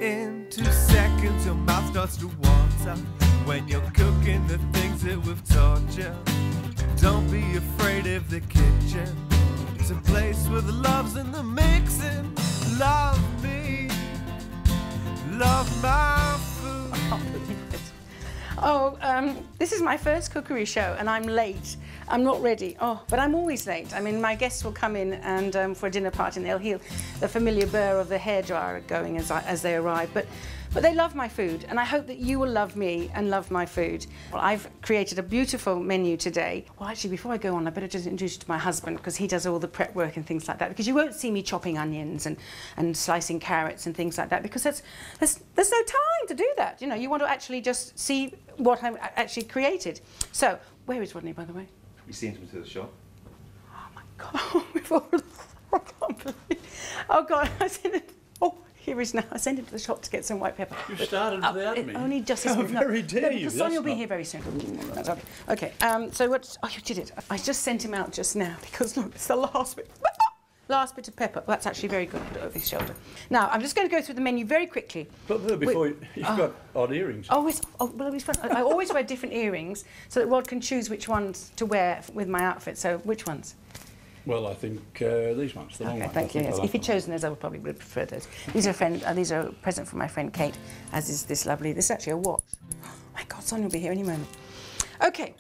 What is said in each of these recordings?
In 2 seconds your mouth starts to water when you're cooking the things that we've taught you. Don't be afraid of the kitchen. It's a place where the love's in the mixing. Love me, love my food. I can't believe it. Oh, this is my first cookery show and I'm late. I'm not ready. Oh, but I'm always late. I mean, my guests will come in and for a dinner party and they'll hear the familiar burr of the hairdryer going as they arrive. But they love my food, and I hope that you will love me and love my food. Well, I've created a beautiful menu today. Well, actually, before I go on, I better just introduce you to my husband, because he does all the prep work and things like that, because you won't see me chopping onions and slicing carrots and things like that, because there's no time to do that. You know, you want to actually just see what I've actually created. So, where is Rodney, by the way? You sent him to the shop. Oh, my God. I can't believe. Oh, God, I sent it. Oh. Here is now. I sent him to the shop to get some white pepper. You started without me. Only just this minute. How very dare you. Because Sonia will be here very soon. Okay, so what... Oh, you did it. I just sent him out just now because, look, it's the last bit. Last bit of pepper. Well, that's actually very good. Put it over his shoulder. Now, I'm just going to go through the menu very quickly. But before you've got odd earrings. Well, I always wear different earrings so that Rod can choose which ones to wear with my outfit. So, which ones? Well, I think these ones, the long ones. Thank you. Yes. If you'd chosen those, I would probably prefer those. These are a present from my friend Kate, as is this lovely. This is actually a watch. Oh my God, Sonia will be here any moment. Okay.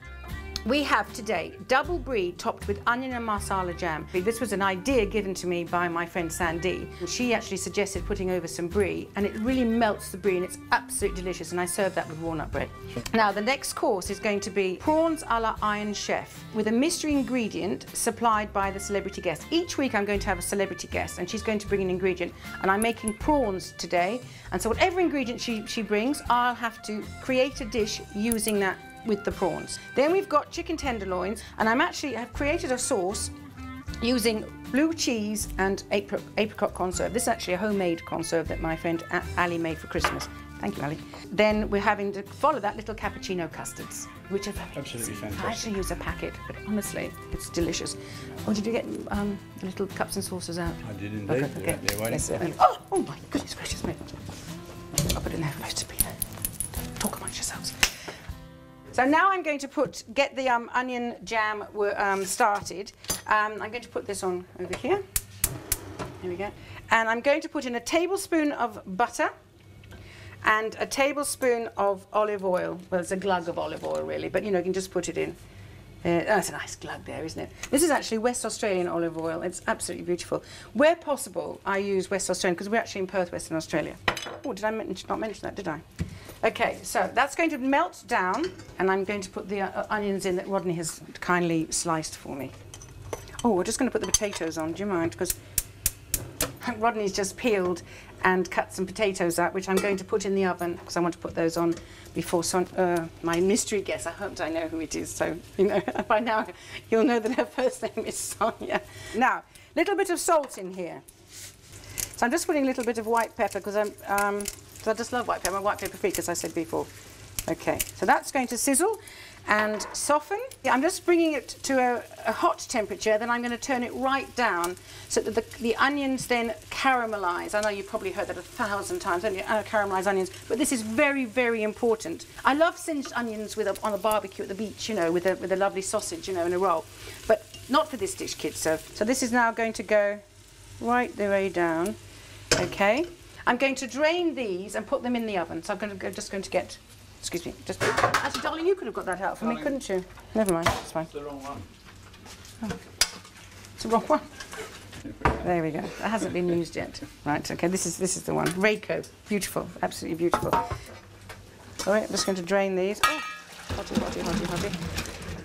We have today double brie topped with onion and masala jam. This was an idea given to me by my friend Sandy. She actually suggested putting over some brie, and it really melts the brie and it's absolutely delicious, and I serve that with walnut bread. Sure. Now the next course is going to be prawns a la Iron Chef with a mystery ingredient supplied by the celebrity guest. Each week I'm going to have a celebrity guest and she's going to bring an ingredient, and I'm making prawns today, and so whatever ingredient she brings, I'll have to create a dish using that with the prawns. Then we've got chicken tenderloins, and I've created a sauce using blue cheese and apricot conserve. This is actually a homemade conserve that my friend Ali made for Christmas. Thank you, Ali. Then we're having to follow that little cappuccino custards, which are very absolutely easy. fantastic. I actually use a packet, but honestly, it's delicious. Oh, did you get the little cups and saucers out? I did indeed. Okay. They're waiting. Yes, oh my goodness gracious me. I'll put it in there close to me. Talk amongst yourselves. So now I'm going to get the onion jam started. I'm going to put this on over here. Here we go. And I'm going to put in a tablespoon of butter and a tablespoon of olive oil. Well, it's a glug of olive oil, really, but you know, you can just put it in. It's a nice glug there, isn't it? This is actually West Australian olive oil. It's absolutely beautiful. Where possible, I use West Australian, because we're actually in Perth, Western Australia. Oh, did I not mention that, did I? Okay, so that's going to melt down, and I'm going to put the onions in that Rodney has kindly sliced for me. Oh, we're just going to put the potatoes on, do you mind? Because Rodney's just peeled and cut some potatoes out, which I'm going to put in the oven, because I want to put those on before my mystery guest. I hope I know who it is, so you know by now you'll know that her first name is Sonia. Now, little bit of salt in here. So I'm just putting a little bit of white pepper, because I just love white pepper. I'm white pepper free, as I said before. Okay, so that's going to sizzle and soften. Yeah, I'm just bringing it to a hot temperature, then I'm going to turn it right down so that the onions then caramelise. I know you've probably heard that 1,000 times, don't you? Caramelise onions, but this is very, very important. I love singed onions on a barbecue at the beach, you know, with a lovely sausage, you know, in a roll. But not for this dish, kids. So this is now going to go right the way down. Okay. I'm going to drain these and put them in the oven. So I'm just going to get, excuse me, actually, darling, you could have got that out for me, couldn't you? Never mind, it's fine. It's the wrong one. Oh. It's the wrong one. There we go. That hasn't been used yet. Right, okay, this is the one. Rayco, beautiful, absolutely beautiful. All right, I'm just going to drain these. Oh, hotty.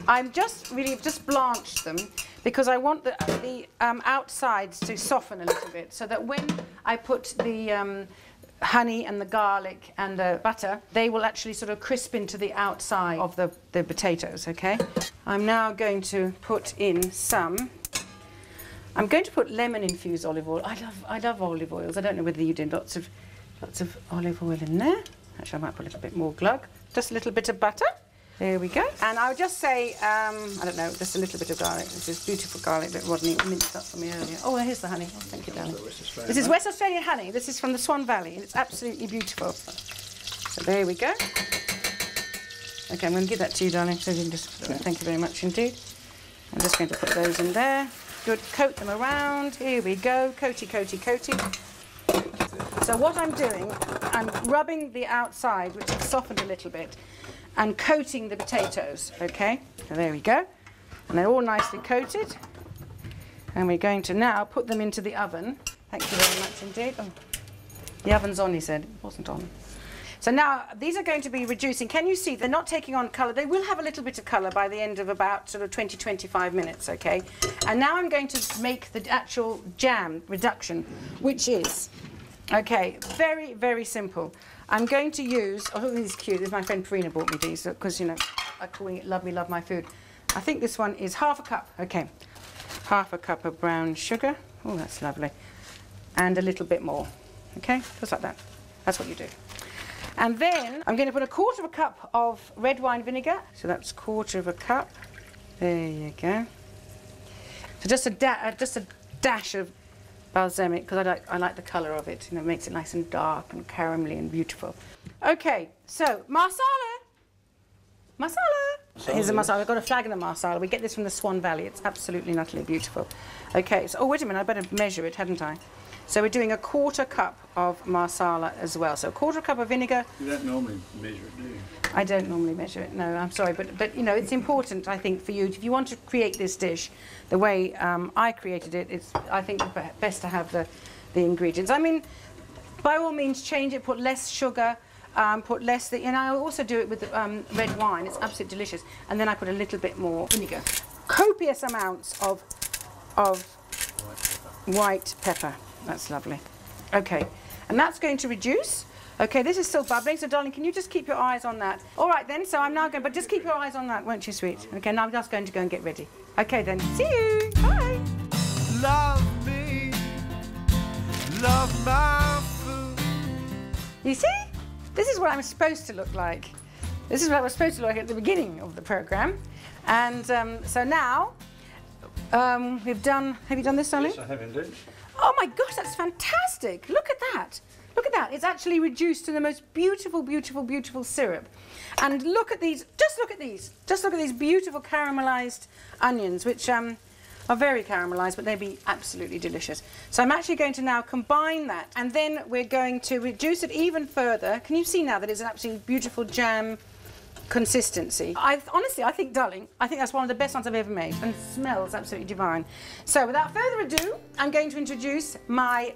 I'm just blanched them, because I want the outsides to soften a little bit, so that when I put the honey and the garlic and the butter, they will actually sort of crisp into the outside of the potatoes, okay? I'm now going to put in I'm going to put lemon-infused olive oil. I love olive oils. I don't know whether you do lots of olive oil in there. Actually, I might put a little bit more glug. Just a little bit of butter. There we go. And I would just say, I don't know, just a little bit of garlic. This is beautiful garlic that Rodney minced up for me earlier. Oh, here's the honey. Oh, thank you, darling. This is West Australian honey. This is from the Swan Valley, and it's absolutely beautiful. So there we go. Okay, I'm going to give that to you, darling, so you can just... Thank you very much indeed. I'm just going to put those in there. Good, coat them around. Here we go. Coaty, coaty, coaty. So what I'm doing, I'm rubbing the outside, which has softened a little bit, and coating the potatoes, okay? So there we go. And they're all nicely coated. And we're going to now put them into the oven. Thank you very much indeed. Oh, the oven's on, he said. It wasn't on. So now these are going to be reducing. Can you see they're not taking on colour? They will have a little bit of colour by the end of about sort of 20-25 minutes, okay? And now I'm going to make the actual jam reduction, which is, okay, very, very simple. I'm going to use, oh, this is cute. This is my friend Farina bought me these because, you know, I'm calling it Love Me, Love My Food. I think this one is half a cup, okay. Half a cup of brown sugar. Oh, that's lovely. And a little bit more, okay? Just like that. That's what you do. And then I'm going to put a quarter of a cup of red wine vinegar. So that's quarter of a cup. There you go. So just a dash of balsamic, because I like the colour of it. You know, it makes it nice and dark and caramelly and beautiful. Okay, so masala. Here's the masala. I've got a flag of the masala. We get this from the Swan Valley. It's absolutely and utterly beautiful. Okay, so, oh, wait a minute. I better measure it, hadn't I? So we're doing a quarter cup of masala as well. So a quarter cup of vinegar. You don't normally measure it, do you? I don't normally measure it, no, I'm sorry. But you know, it's important, I think, for you, if you want to create this dish the way I created it, it's, I think, best to have the ingredients. I mean, by all means, change it, put less sugar, put less, and I also do it with red wine. It's absolutely delicious. And then I put a little bit more vinegar. Copious amounts of white pepper. That's lovely. Okay, and that's going to reduce. Okay, this is still bubbling, so darling, can you just keep your eyes on that? All right then, so I'm now going, but just keep your eyes on that, won't you, sweet? Okay, now I'm just going to go and get ready. Okay then, see you, bye. Love me, love my food. You see? This is what I'm supposed to look like. This is what I was supposed to look like at the beginning of the programme. And so now, we've done, have you done this, darling? Yes, I have indeed. Oh my gosh, that's fantastic. Look at that. Look at that. It's actually reduced to the most beautiful, beautiful, beautiful syrup. And look at these. Just look at these. Just look at these beautiful caramelised onions, which are very caramelised, but they'd be absolutely delicious. So I'm actually going to now combine that, and then we're going to reduce it even further. Can you see now that it's an absolutely beautiful jam consistency? Honestly, I think, darling, I think that's one of the best ones I've ever made, and it smells absolutely divine. So without further ado, I'm going to introduce my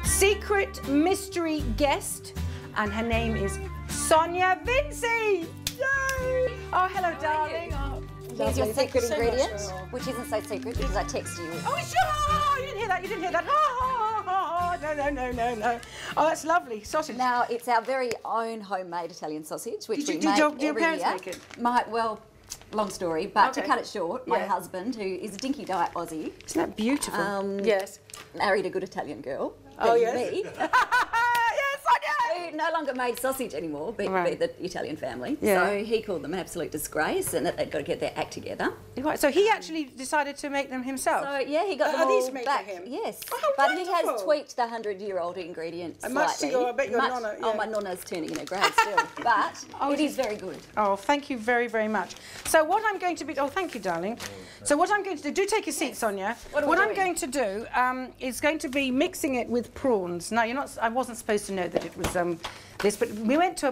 secret mystery guest, and her name is Sonia Vinci. Yay! Oh, hello, darling. Here's your secret ingredient, which isn't so secret because I texted you. Oh, sure! You didn't hear that, you didn't hear that. No. Oh, that's lovely. Sausage. Now, it's our very own homemade Italian sausage, which we make Did your every parents year. make it? Well, long story, but Okay. to cut it short, my Yeah. husband, who is a dinky diet Aussie, Isn't that beautiful? Yes. married a good Italian girl, Oh, being yes. me, Yes, Sonia! who no longer made sausage anymore, being Right. the Italian family. Yeah. So he called them an absolute disgrace and that they'd got to get their act together. Right, so he actually decided to make them himself? So yeah, he got Are them all these made for back. him? Yes, Oh, how but he has wonderful. tweaked the 100-year-old ingredient I slightly. must see, I bet your nonna, Oh, yeah. my nonna's turning in her grave still, but it is very good. Oh, thank you very, very much. So what I'm going to be... Oh, thank you, darling. So what I'm going to do... Do take a seat, Sonia. What are we What I'm doing? going to do is going to be mixing it with prawns. Now, you're not... I wasn't supposed to know that it was this, but we went to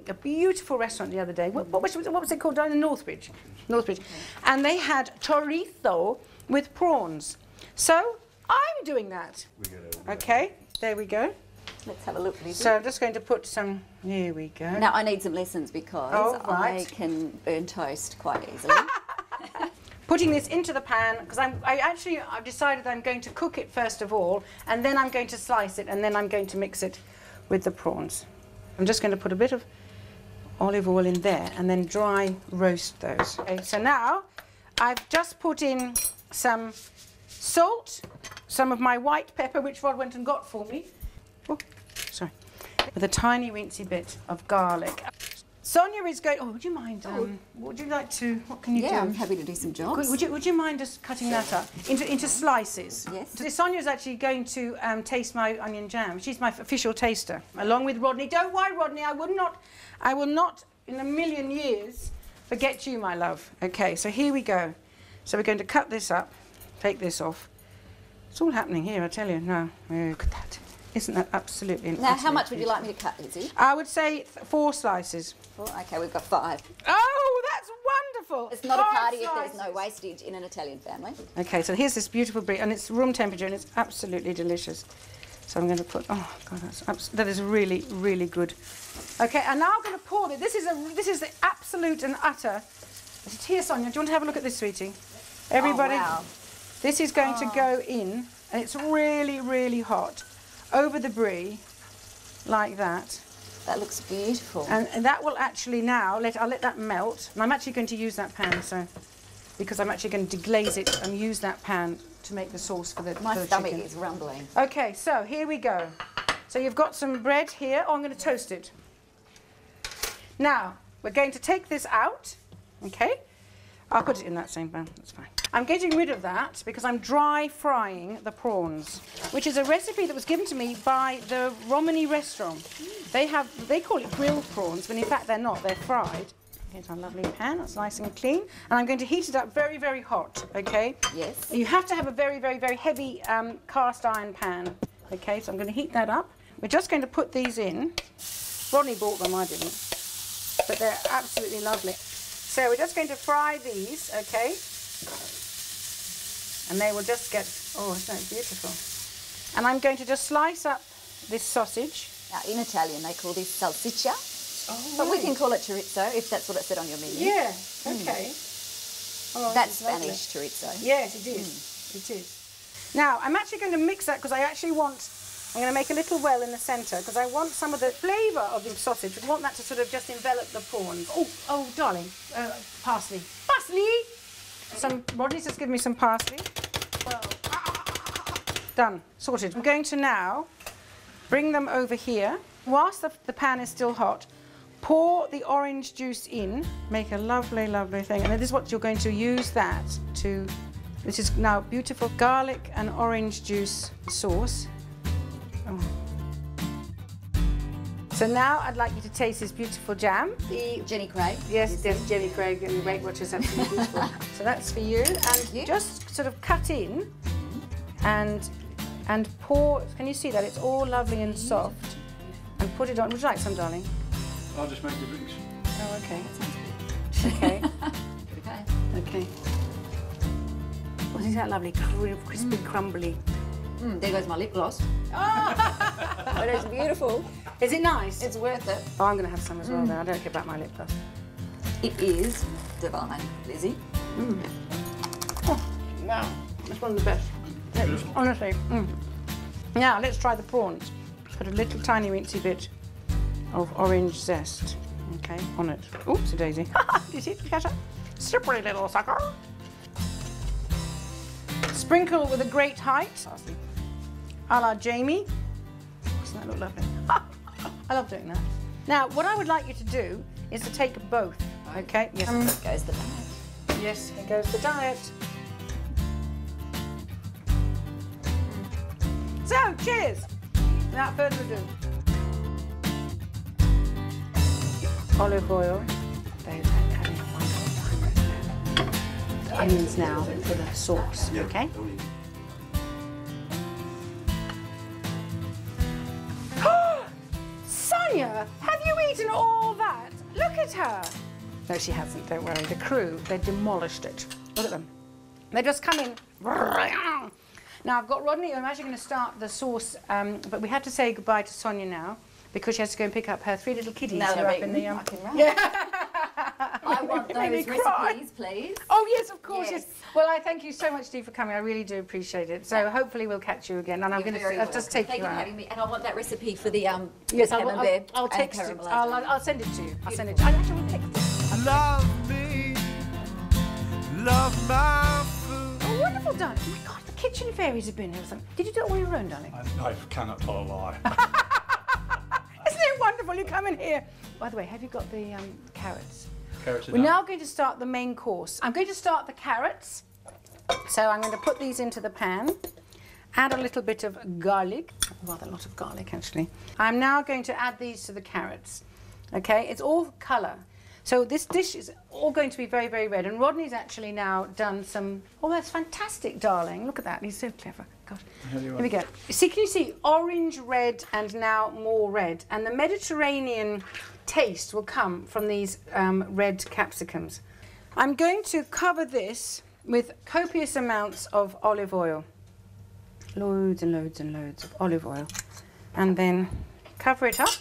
a beautiful restaurant the other day. What was it called? Down in Northbridge. And they had chorizo with prawns. So I'm doing that. Okay, there we go. Let's have a look, Lizzie. So I'm just going to put some... Here we go. Now, I need some lessons because Oh, right. I can burn toast quite easily. Putting this into the pan, because I've decided I'm going to cook it first of all, and then I'm going to slice it, and then I'm going to mix it with the prawns. I'm just going to put a bit of olive oil in there, and then dry roast those. Okay, so now I've just put in some salt, some of my white pepper, which Rod went and got for me. Oh, sorry. With a tiny weensy bit of garlic. Sonia is going. Oh, would you mind? Would you like to? What can you do? Yeah, I'm happy to do some jobs. Would you mind just cutting that up into slices? Yes. So Sonia is actually going to taste my onion jam. She's my official taster, along with Rodney. Don't worry, Rodney. I will not in a million years forget you, my love. Okay. So here we go. So we're going to cut this up. Take this off. It's all happening here, I tell you. No, look at that. Isn't that absolutely? Now, how much would you like me to cut, Lizzie? I would say 4 slices. 4? Okay, we've got 5. Oh, that's wonderful. It's not 5 a party slices. if there's no wastage in an Italian family. Okay, so here's this beautiful brie, and it's room temperature, and it's absolutely delicious. So I'm going to put. Oh God, that is really, really good. Okay, and now I'm going to pour it. This is the absolute and utter. Is it here, Sonia? Do you want to have a look at this, sweetie? Everybody, Oh, wow. This is going to go in, and it's really, really hot over the brie, like that. That looks beautiful. And that will actually now, I'll let that melt. And I'm actually going to use that pan, because I'm actually going to deglaze it and use that pan to make the sauce for the My stomach chicken. is rumbling. Okay, so here we go. So you've got some bread here. Oh, I'm going to toast it. Now, we're going to take this out, okay? I'll put it in that same pan, that's fine. I'm getting rid of that because I'm dry frying the prawns, which is a recipe that was given to me by the Romani restaurant. They call it grilled prawns, but in fact they're not, they're fried. Here's our lovely pan, that's nice and clean. And I'm going to heat it up very, very hot, okay? Yes. You have to have a very, very, very heavy cast iron pan, okay? So I'm going to heat that up. We're just going to put these in. Rodney bought them, I didn't. But they're absolutely lovely. So we're just going to fry these, okay? And they will just get, oh, isn't that beautiful? And I'm going to just slice up this sausage. Now, in Italian, they call this salsiccia. Oh, But we can call it chorizo, if that's what it said on your menu. yeah, okay. Oh, That's this is lovely. Spanish chorizo. Yes, it is. It is. Now, I'm actually going to mix that because I'm going to make a little well in the centre because I want some of the flavour of the sausage. I want that to sort of just envelop the prawns. Oh, darling, parsley. Parsley! Rodney's just given me some parsley. Well, done, sorted. I'm going to now bring them over here. Whilst the pan is still hot, pour the orange juice in, make a lovely, lovely thing. And this is what you're going to use that to. This is now beautiful garlic and orange juice sauce. Oh. So now I'd like you to taste this beautiful jam. The Jenny Craig. Yes, Jenny Craig and Weight Watchers, absolutely beautiful. So that's for you. And you. just sort of cut in and pour. Can you see that? It's all lovely and soft. And put it on. Would you like some, darling? I'll just make the drinks. Oh, okay. Okay. Okay. Okay. Oh, isn't that lovely? Crispy, crumbly. There goes my lip gloss. But it's beautiful. Is it nice? It's worth it. Oh, I'm going to have some as well, though. I don't care about my lip gloss. It is divine, Lizzie. Oh, wow. That's one of the best. Honestly. Now, let's try the prawns. Put a little tiny weensy bit of orange zest, okay, on it. Oops, a daisy. Do you see it? Catch it? Slippery little sucker. Sprinkle with a great height, a la Jamie. Doesn't that look lovely? I love doing that. Now, what I would like you to do is to take both, okay? Yes. There goes the diet. Yes, here goes the diet. So, cheers! Without further ado. Olive oil. They're having a wonderful time right now. The onions now for the sauce, okay? Sonia, have you eaten all that? Look at her. No, she hasn't, don't worry. The crew, they demolished it. Look at them. They just come in. Now, I've got Rodney, I'm actually going to start the sauce, but we have to say goodbye to Sonia now because she has to go and pick up her 3 little kiddies Now who are they're up in the... eating. I can run. Yeah. I want You made me those cry. recipes, please. Oh, yes, of course, yes. Yes. Well, I thank you so much, Steve, for coming. I really do appreciate it. So hopefully we'll catch you again. And I'm going to just take Thank you you for out. having me. And I want that recipe for the Yes, camembert I'll and text it. caramelized I'll send it to you. I'll send it to you. I actually will text it. Love me, love my food. Oh, wonderful, darling. Oh, my God, the kitchen fairies have been here or something. Did you do it all your own, darling? I cannot tell a lie. Isn't it wonderful? You come in here by the way, have you got the carrots? Carrots are We're done. now going to start the main course. I'm going to start the carrots. So I'm going to put these into the pan, add a little bit of garlic, rather a lot of garlic actually. I'm now going to add these to the carrots. Okay, it's all colour. So this dish is all going to be very, very red. And Rodney's actually now done some, oh, that's fantastic, darling. Look at that, he's so clever. God. Here we go. See, can you see orange, red, and now more red? And the Mediterranean taste will come from these red capsicums. I'm going to cover this with copious amounts of olive oil. Loads and loads and loads of olive oil. And then cover it up.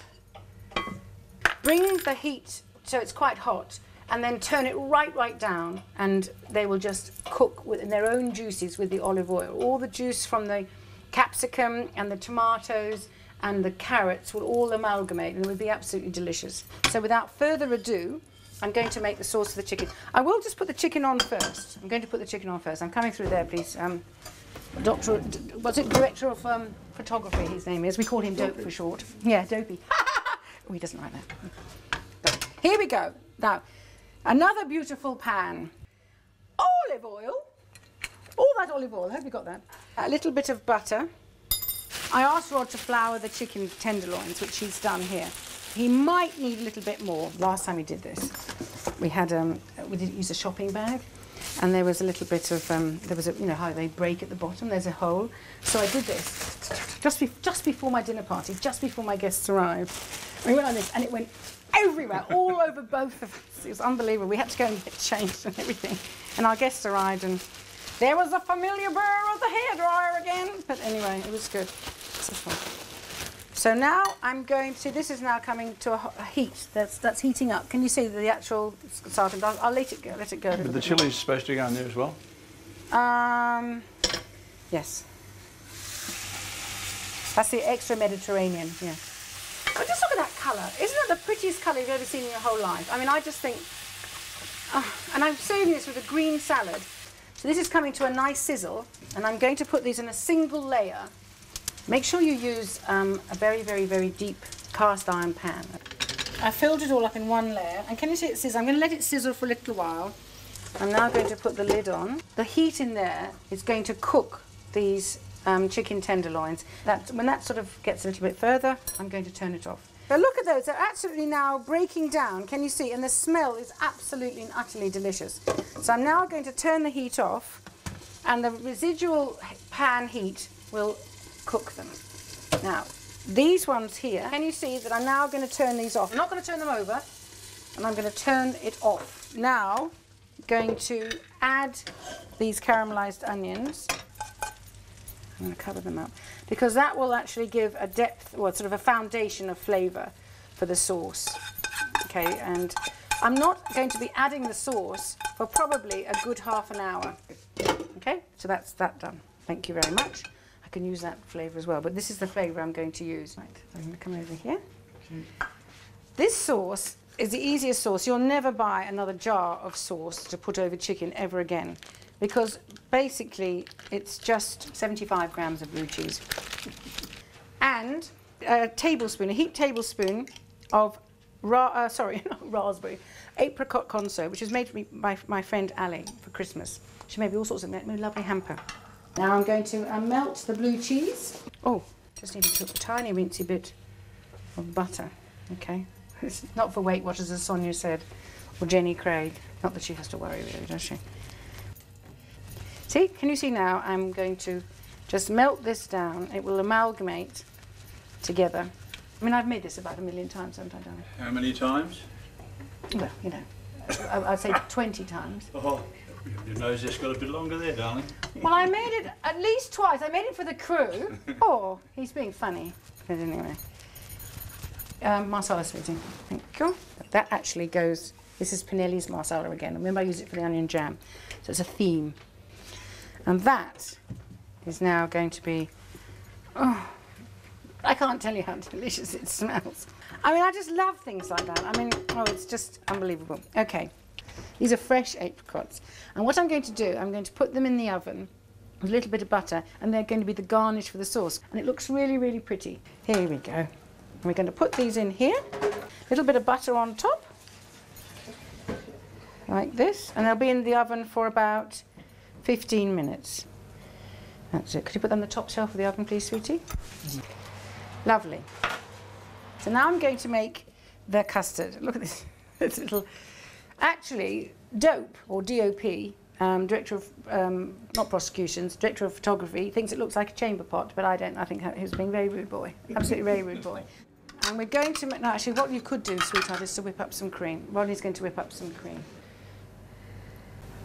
Bring the heat so it's quite hot, and then turn it right down, and they will just cook within their own juices with the olive oil. All the juice from the capsicum and the tomatoes and the carrots will all amalgamate, and it will be absolutely delicious. So without further ado, I'm going to make the sauce for the chicken. I will just put the chicken on first. I'm going to put the chicken on first. I'm coming through there, please. Director of photography, his name is. We call him Dope for short. Yeah, Dopey. Oh, he doesn't like that. But here we go. Now, another beautiful pan. Olive oil. All that olive oil. Hope you got that. A little bit of butter. I asked Rod to flour the chicken tenderloins, which he's done here. He might need a little bit more. Last time we did this, we didn't use a shopping bag, and there was a little bit of you know how they break at the bottom. There's a hole, so I did this just before my dinner party, just before my guests arrived. We went on this, and it went everywhere, all over both of us. It was unbelievable. We had to go and get changed and everything, and our guests arrived, and there was a familiar burr of the hairdryer again. But anyway, it was good. So now I'm going to, this is now coming to a heat that's heating up. Can you see the actual starting? I'll let it go. But the chili's supposed to go in there as well? Yes. That's the extra Mediterranean, yeah. But just look at that colour. Isn't that the prettiest colour you've ever seen in your whole life? I mean, I just think, and I'm serving this with a green salad. So this is coming to a nice sizzle, and I'm going to put these in a single layer. Make sure you use a very, very, very deep cast iron pan. I filled it all up in one layer, and can you see it sizzle? I'm going to let it sizzle for a little while. I'm now going to put the lid on. The heat in there is going to cook these chicken tenderloins. When that sort of gets a little bit further, I'm going to turn it off. But look at those, they're absolutely now breaking down, can you see? And the smell is absolutely and utterly delicious. So I'm now going to turn the heat off, and the residual pan heat will cook them. Now, these ones here, can you see that I'm now going to turn these off? I'm not going to turn them over, and I'm going to turn it off. Now, going to add these caramelized onions. I'm going to cover them up, because that will actually give a depth, or sort of a foundation of flavour for the sauce. Okay, and I'm not going to be adding the sauce for probably a good half an hour. Okay, so that's that done. Thank you very much. I can use that flavour as well, but this is the flavour I'm going to use. Right, so I'm going to come over here. This sauce is the easiest sauce. You'll never buy another jar of sauce to put over chicken ever again, because basically it's just 75 grams of blue cheese and a heaped tablespoon of raspberry apricot conso, which was made for me by my friend Ali for Christmas. She made me all sorts of lovely hamper. Now I'm going to melt the blue cheese. Oh, just need to put a tiny wincy bit of butter. Okay, it's not for Weight Watchers, as Sonia said, or Jenny Craig. Not that she has to worry really, does she? See, can you see now? I'm going to just melt this down. It will amalgamate together. I mean, I've made this about 1,000,000 times, haven't I, darling? How many times? Well, you know, I'd say 20 times. Oh, your nose just got a bit longer there, darling. Well, I made it at least twice. I made it for the crew. Oh, he's being funny. But anyway. Marsala, sweetie. Thank you. That actually goes, this is Pinelli's Marsala again. Remember, I used it for the onion jam. So it's a theme. And that is now going to be, oh, I can't tell you how delicious it smells. I mean, I just love things like that. I mean, oh, it's just unbelievable. Okay, these are fresh apricots. And what I'm going to do, I'm going to put them in the oven with a little bit of butter, and they're going to be the garnish for the sauce. And it looks really, really pretty. Here we go. we're going to put these in here. A little bit of butter on top, like this, and they'll be in the oven for about 15 minutes. That's it. Could you put them on the top shelf of the oven, please, sweetie? Lovely. So now I'm going to make the custard. Look at this, this little, actually, DOPE, or DOP, Director of, not prosecutions, Director of Photography, thinks it looks like a chamber pot, but I don't. I think he was being a very rude boy. Absolutely very rude boy. And we're going to, no, actually, what you could do, sweetheart, is to whip up some cream. Rodney's going to whip up some cream.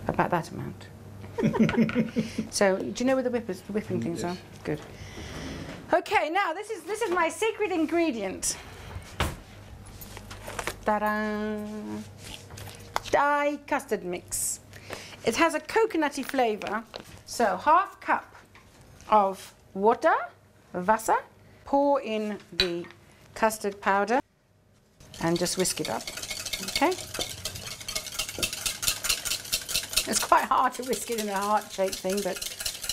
About that amount. So, do you know where the whipping things are? Good. Okay, now this is my secret ingredient. Ta-da! Thai custard mix. It has a coconutty flavour. So, half cup of water, Wasser. Pour in the custard powder and just whisk it up. Okay. It's quite hard to whisk it in a heart-shaped thing, but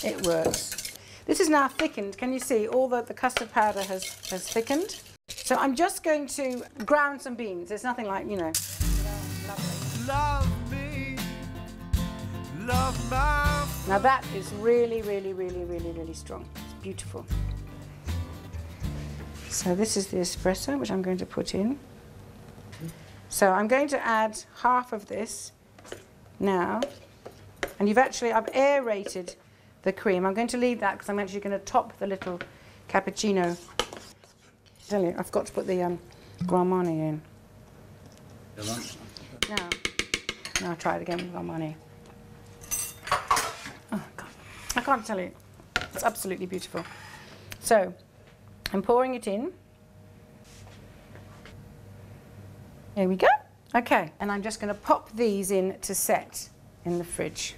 it works. This is now thickened. Can you see all the custard powder has thickened? So I'm just going to ground some beans. It's nothing like, you know. Love me, love my... Now that is really, really, really, really, really strong. It's beautiful. So this is the espresso, which I'm going to put in. So I'm going to add half of this now. And I've aerated the cream. I'm going to leave that because I'm actually going to top the little cappuccino. I tell you, I've got to put the Grand Marnier in. Now I'll try it again with Grand Marnier. Oh, God. I can't tell you. It's absolutely beautiful. So, I'm pouring it in. There we go. Okay, and I'm just going to pop these in to set in the fridge.